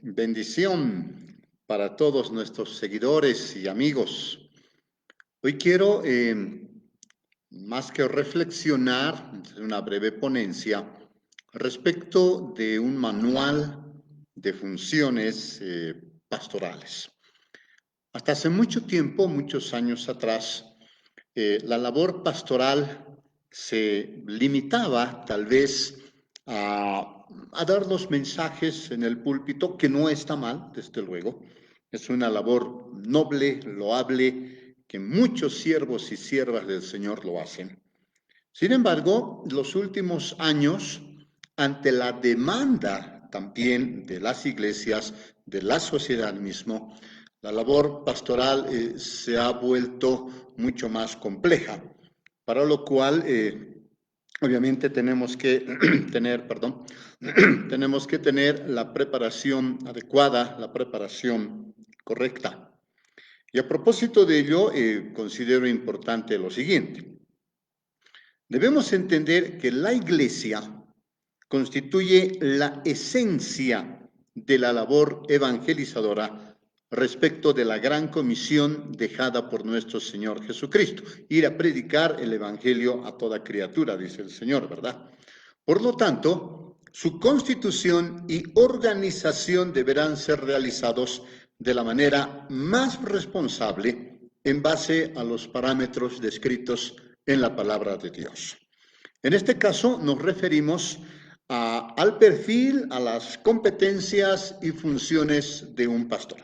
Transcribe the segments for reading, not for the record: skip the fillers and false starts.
Bendición para todos nuestros seguidores y amigos. Hoy quiero, más que reflexionar, hacer una breve ponencia respecto de un manual de funciones pastorales. Hasta hace mucho tiempo, muchos años atrás, la labor pastoral se limitaba tal vez a dar los mensajes en el púlpito, que no está mal, desde luego. Es una labor noble, loable, que muchos siervos y siervas del Señor lo hacen. Sin embargo, los últimos años, ante la demanda también de las iglesias, de la sociedad mismo, la labor pastoral se ha vuelto mucho más compleja, para lo cual obviamente tenemos que tenemos que tener la preparación adecuada, la preparación correcta. Y a propósito de ello, considero importante lo siguiente. Debemos entender que la iglesia constituye la esencia de la labor evangelizadora respecto de la gran comisión dejada por nuestro Señor Jesucristo. Ir a predicar el evangelio a toda criatura, dice el Señor, ¿verdad? Por lo tanto, su constitución y organización deberán ser realizados de la manera más responsable en base a los parámetros descritos en la palabra de Dios. En este caso nos referimos al perfil, a las competencias y funciones de un pastor.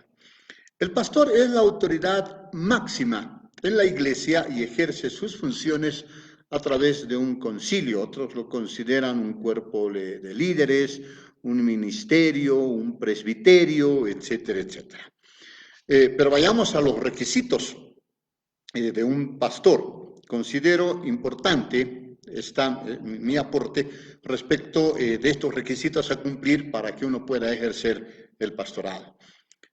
El pastor es la autoridad máxima en la iglesia y ejerce sus funciones a través de un concilio. Otros lo consideran un cuerpo de líderes, un ministerio, un presbiterio, etcétera, etcétera. Pero vayamos a los requisitos de un pastor. Considero importante mi aporte respecto de estos requisitos a cumplir para que uno pueda ejercer el pastorado.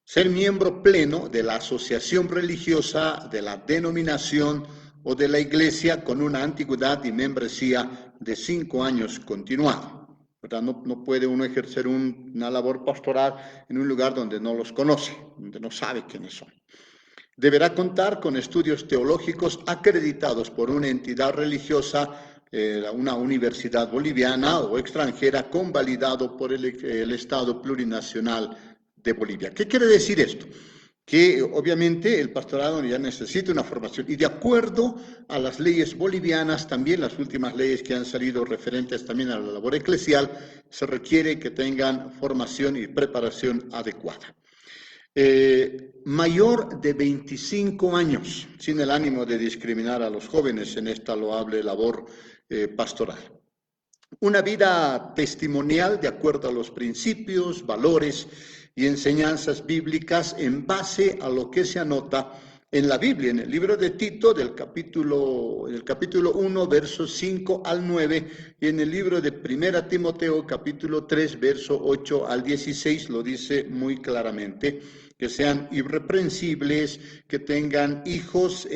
Ser miembro pleno de la asociación religiosa, de la denominación o de la iglesia con una antigüedad y membresía de 5 años continuado. ¿Verdad? No puede uno ejercer una labor pastoral en un lugar donde no los conoce, donde no sabe quiénes son. Deberá contar con estudios teológicos acreditados por una entidad religiosa, una universidad boliviana o extranjera, convalidado por el Estado plurinacional de Bolivia. ¿Qué quiere decir esto? Que obviamente el pastorado ya necesita una formación y de acuerdo a las leyes bolivianas, también las últimas leyes que han salido referentes también a la labor eclesial, se requiere que tengan formación y preparación adecuada. Mayor de 25 años, sin el ánimo de discriminar a los jóvenes en esta loable labor pastoral. Una vida testimonial de acuerdo a los principios, valores y enseñanzas bíblicas en base a lo que se anota en la Biblia, en el libro de Tito, del capítulo 1, versos 5 al 9, y en el libro de 1 Timoteo, capítulo 3, verso 8 al 16, lo dice muy claramente, que sean irreprensibles, que tengan hijos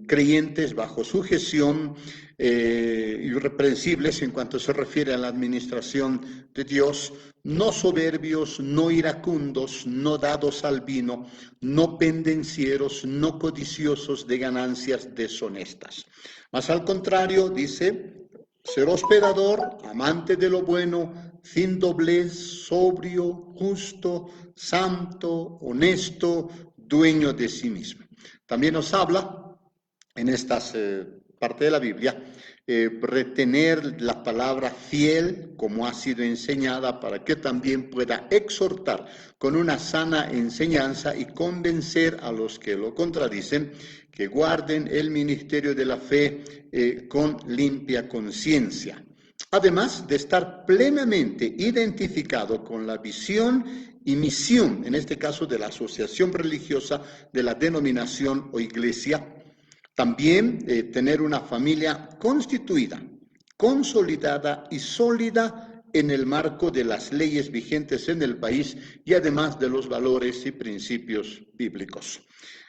creyentes bajo sujeción, irreprensibles en cuanto se refiere a la administración de Dios, no soberbios, no iracundos, no dados al vino, no pendencieros, no codiciosos de ganancias deshonestas. Mas al contrario, dice, ser hospedador, amante de lo bueno, sin doblez, sobrio, justo, santo, honesto, dueño de sí mismo. También nos habla en estas parte de la Biblia, retener la palabra fiel como ha sido enseñada para que también pueda exhortar con una sana enseñanza y convencer a los que lo contradicen que guarden el ministerio de la fe con limpia conciencia. Además de estar plenamente identificado con la visión y misión, en este caso de la asociación religiosa, de la denominación o iglesia. También tener una familia constituida, consolidada y sólida en el marco de las leyes vigentes en el país y además de los valores y principios bíblicos.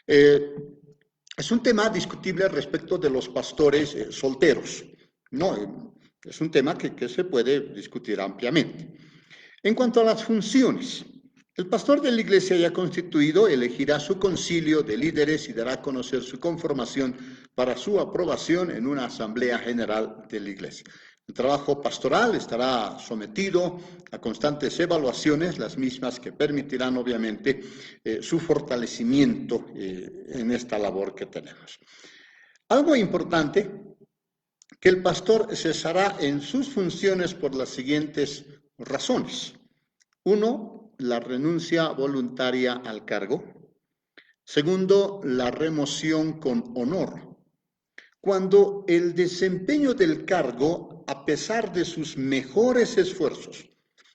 Es un tema discutible respecto de los pastores solteros, ¿no? Es un tema que se puede discutir ampliamente. En cuanto a las funciones, El pastor de la iglesia ya constituido elegirá su concilio de líderes y dará a conocer su conformación para su aprobación en una asamblea general de la iglesia. El trabajo pastoral estará sometido a constantes evaluaciones, las mismas que permitirán obviamente su fortalecimiento en esta labor que tenemos. Algo importante, que el pastor cesará en sus funciones por las siguientes razones. 1, la renuncia voluntaria al cargo. 2, la remoción con honor. Cuando el desempeño del cargo, a pesar de sus mejores esfuerzos,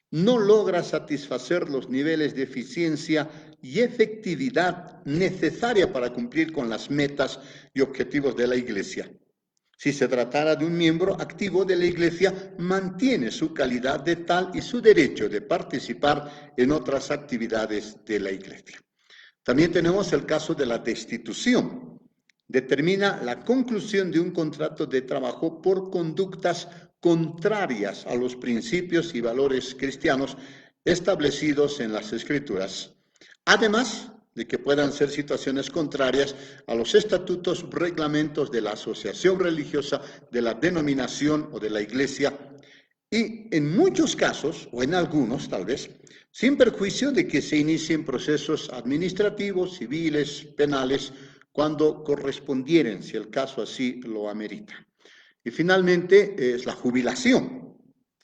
no logra satisfacer los niveles de eficiencia y efectividad necesaria para cumplir con las metas y objetivos de la iglesia. Si se tratara de un miembro activo de la iglesia, mantiene su calidad de tal y su derecho de participar en otras actividades de la iglesia. También tenemos el caso de la destitución. Determina la conclusión de un contrato de trabajo por conductas contrarias a los principios y valores cristianos establecidos en las Escrituras. Además de que puedan ser situaciones contrarias a los estatutos, reglamentos de la asociación religiosa, de la denominación o de la iglesia, y en muchos casos, o en algunos tal vez, sin perjuicio de que se inicien procesos administrativos, civiles, penales, cuando correspondieren, si el caso así lo amerita. Y finalmente es la jubilación,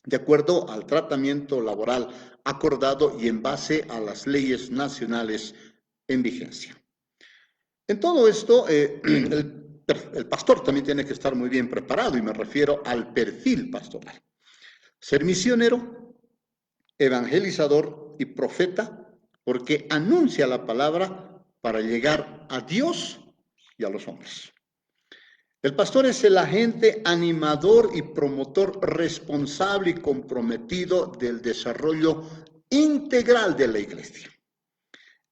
de acuerdo al tratamiento laboral acordado y en base a las leyes nacionales en vigencia. En todo esto, el pastor también tiene que estar muy bien preparado, y me refiero al perfil pastoral. Ser misionero, evangelizador y profeta, porque anuncia la palabra para llegar a Dios y a los hombres. El pastor es el agente animador y promotor responsable y comprometido del desarrollo integral de la iglesia.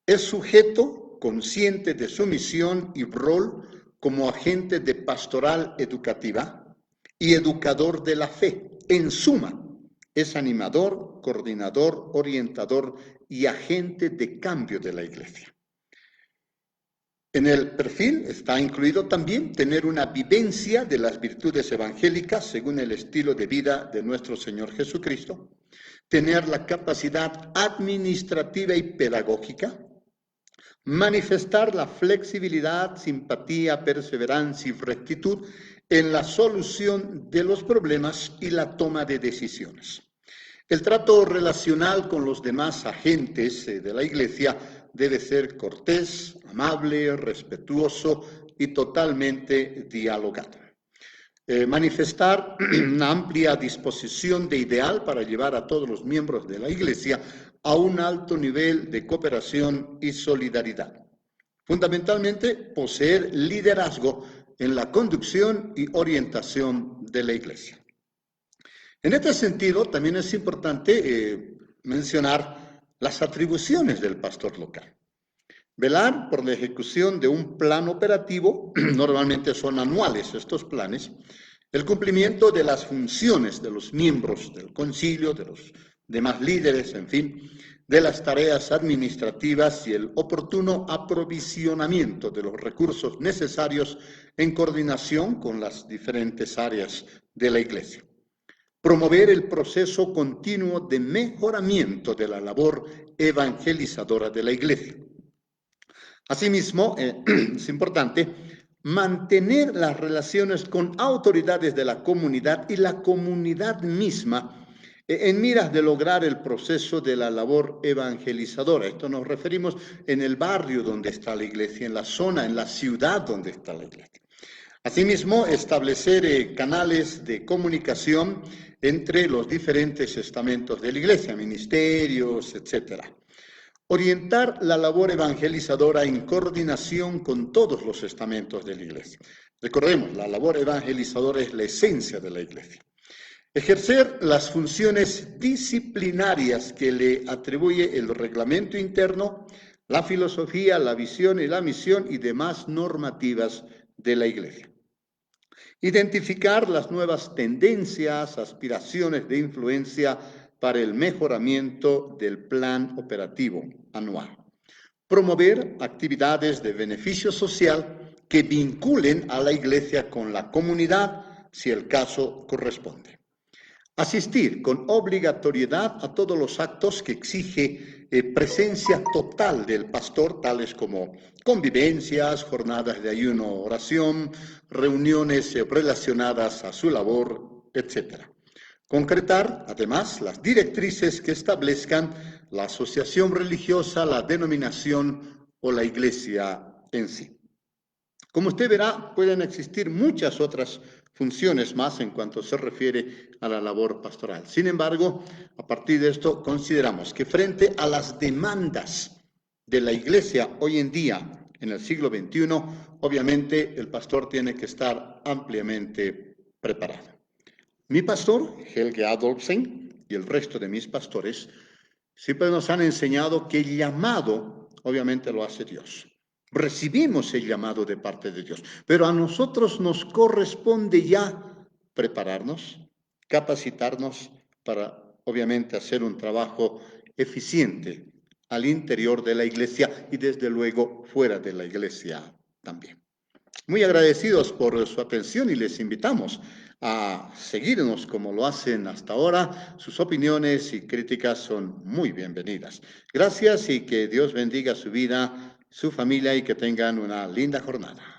Es sujeto consciente de su misión y rol como agente de pastoral educativa y educador de la fe. En suma, es animador, coordinador, orientador y agente de cambio de la iglesia. En el perfil está incluido también tener una vivencia de las virtudes evangélicas según el estilo de vida de nuestro Señor Jesucristo, tener la capacidad administrativa y pedagógica, manifestar la flexibilidad, simpatía, perseverancia y rectitud en la solución de los problemas y la toma de decisiones. El trato relacional con los demás agentes de la iglesia debe ser cortés, amable, respetuoso y totalmente dialogado. Manifestar una amplia disposición de ideal para llevar a todos los miembros de la iglesia a un alto nivel de cooperación y solidaridad. Fundamentalmente, poseer liderazgo en la conducción y orientación de la iglesia. En este sentido, también es importante mencionar las atribuciones del pastor local. Velar por la ejecución de un plan operativo, normalmente son anuales estos planes, el cumplimiento de las funciones de los miembros del concilio, de los demás líderes, en fin, de las tareas administrativas y el oportuno aprovisionamiento de los recursos necesarios en coordinación con las diferentes áreas de la iglesia. Promover el proceso continuo de mejoramiento de la labor evangelizadora de la iglesia. Asimismo, es importante mantener las relaciones con autoridades de la comunidad y la comunidad misma en miras de lograr el proceso de la labor evangelizadora. Esto nos referimos en el barrio donde está la iglesia, en la zona, en la ciudad donde está la iglesia. Asimismo, establecer canales de comunicación entre los diferentes estamentos de la iglesia, ministerios, etcétera. Orientar la labor evangelizadora en coordinación con todos los estamentos de la iglesia. Recordemos, la labor evangelizadora es la esencia de la iglesia. Ejercer las funciones disciplinarias que le atribuye el reglamento interno, la filosofía, la visión y la misión y demás normativas de la iglesia. Identificar las nuevas tendencias, aspiraciones de influencia para el mejoramiento del plan operativo anual. Promover actividades de beneficio social que vinculen a la Iglesia con la comunidad, si el caso corresponde. Asistir con obligatoriedad a todos los actos que exige presencia total del pastor, tales como convivencias, jornadas de ayuno, oración, reuniones relacionadas a su labor, etc. Concretar, además, las directrices que establezcan la asociación religiosa, la denominación o la iglesia en sí. Como usted verá, pueden existir muchas otras funciones más en cuanto se refiere a la labor pastoral. Sin embargo, a partir de esto, consideramos que frente a las demandas de la iglesia hoy en día, en el siglo XXI, obviamente el pastor tiene que estar ampliamente preparado. Mi pastor, Helge Adolfsen, y el resto de mis pastores, siempre nos han enseñado que el llamado, obviamente, lo hace Dios. Recibimos el llamado de parte de Dios, pero a nosotros nos corresponde ya prepararnos, capacitarnos para, obviamente, hacer un trabajo eficiente al interior de la iglesia y, desde luego, fuera de la iglesia también. Muy agradecidos por su atención y les invitamos a seguirnos como lo hacen hasta ahora. Sus opiniones y críticas son muy bienvenidas. Gracias y que Dios bendiga su vida, su familia y que tengan una linda jornada.